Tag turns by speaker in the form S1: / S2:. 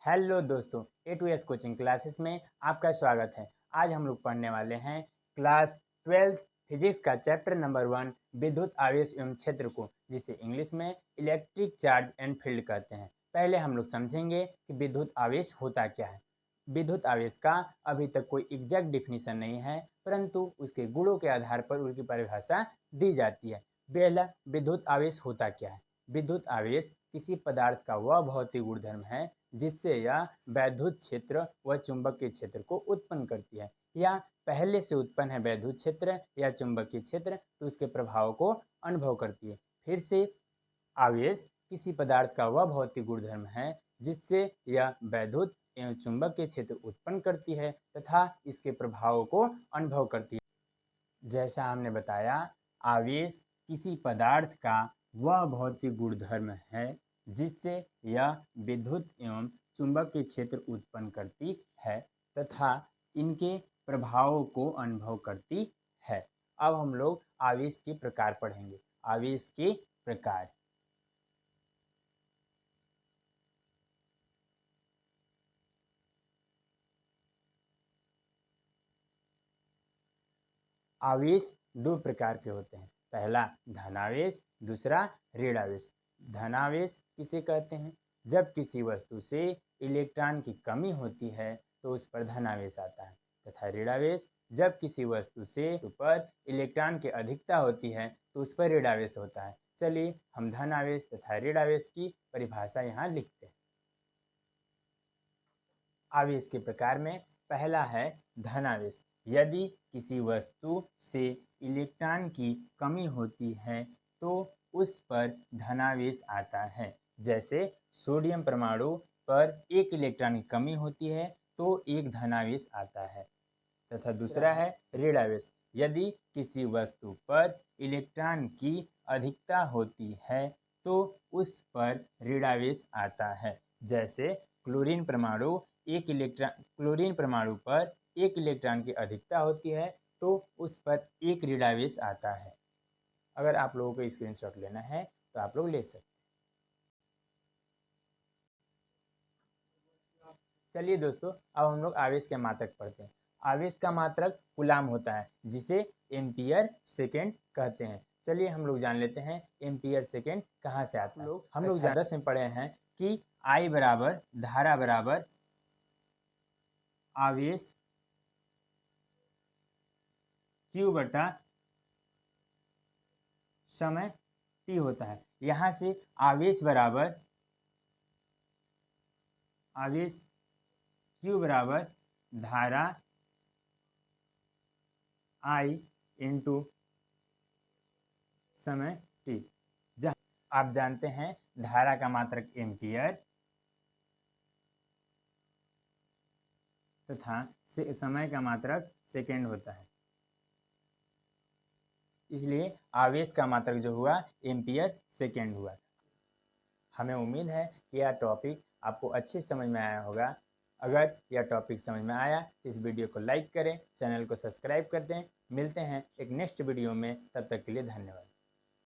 S1: Hello दोस्तों, A to S coaching classes में आपका स्वागत है। आज हम लोग पढ़ने वाले हैं क्लास 12 फिजिक्स का चैप्टर नंबर 1 विद्युत आवेश एवं क्षेत्र को, जिसे इंग्लिश में इलेक्ट्रिक चार्ज एंड फील्ड कहते हैं। पहले हम लोग समझेंगे कि विद्युत आवेश होता क्या है। विद्युत आवेश का अभी तक कोई एग्जैक्ट डिफिनीशन नहीं है, परंतु उसके गुणों के आधार पर उसकी परिभाषा दी जाती है। पहला, विद्युत आवेश होता क्या है। विद्युत आवेश किसी पदार्थ का वह भौतिक गुणधर्म है जिससे यह वैद्युत क्षेत्र व चुंबकीय क्षेत्र को उत्पन्न करती है, या पहले से उत्पन्न है वैद्युत क्षेत्र या चुंबकीय क्षेत्र तो उसके प्रभाव को अनुभव करती है। फिर से, आवेश किसी पदार्थ का वह भौतिक गुणधर्म है जिससे यह वैद्युत एवं चुंबकीय क्षेत्र उत्पन्न करती है तथा इसके प्रभावों को अनुभव करती है। जैसा हमने बताया, आवेश किसी पदार्थ का वह भौतिक गुणधर्म है जिससे यह विद्युत एवं चुंबकीय क्षेत्र उत्पन्न करती है तथा इनके प्रभावों को अनुभव करती है। अब हम लोग आवेश के प्रकार पढ़ेंगे। आवेश के प्रकार। आवेश दो प्रकार के होते हैं। पहला धनावेश, दूसरा ऋणावेश। धनावेश किसे कहते हैं? जब किसी वस्तु से इलेक्ट्रॉन की कमी होती है तो उस पर धनावेश आता है, तथा ऋणावेश जब किसी वस्तु से पर इलेक्ट्रॉन की अधिकता होती है तो उस पर ऋणावेश होता है। चलिए हम धनावेश तथा ऋणावेश की परिभाषा यहाँ लिखते हैं। आवेश के प्रकार में पहला है धनावेश। यदि किसी वस्तु से इलेक्ट्रॉन की कमी होती है तो उस पर धनावेश आता है। जैसे सोडियम परमाणु पर एक इलेक्ट्रॉन की कमी होती है तो एक धनावेश आता है। तथा दूसरा है ऋणावेश। यदि किसी वस्तु पर इलेक्ट्रॉन की अधिकता होती है तो उस पर ऋणावेश आता है। जैसे क्लोरीन परमाणु पर एक इलेक्ट्रॉन की अधिकता होती है तो उस पर एक ऋणावेश आता है। अगर आप लोगों को स्क्रीनशॉट लेना है तो आप लोग ले सकते हैं। चलिए दोस्तों, अब हम लोग आवेश के मात्रक पढ़ते हैं। आवेश का मात्रक कूलाम होता है जिसे एम्पियर सेकेंड कहते हैं। चलिए हम लोग जान लेते हैं एम्पियर सेकेंड कहाँ से आता है। हम लोग 10 में पढ़े हैं कि I बराबर धारा बराबर आवेश Q बटा समय T होता है। यहाँ से आवेश Q बराबर धारा I इंटू समय T। जहाँ आप जानते हैं धारा का मात्रक एम्पियर तथा समय का मात्रक सेकेंड होता है, इसलिए आवेश का मात्रक जो हुआ एम्पियर सेकेंड हुआ। हमें उम्मीद है कि यह टॉपिक आपको अच्छी समझ में आया होगा। अगर यह टॉपिक समझ में आया तो इस वीडियो को लाइक करें, चैनल को सब्सक्राइब कर दें। मिलते हैं एक नेक्स्ट वीडियो में, तब तक के लिए धन्यवाद।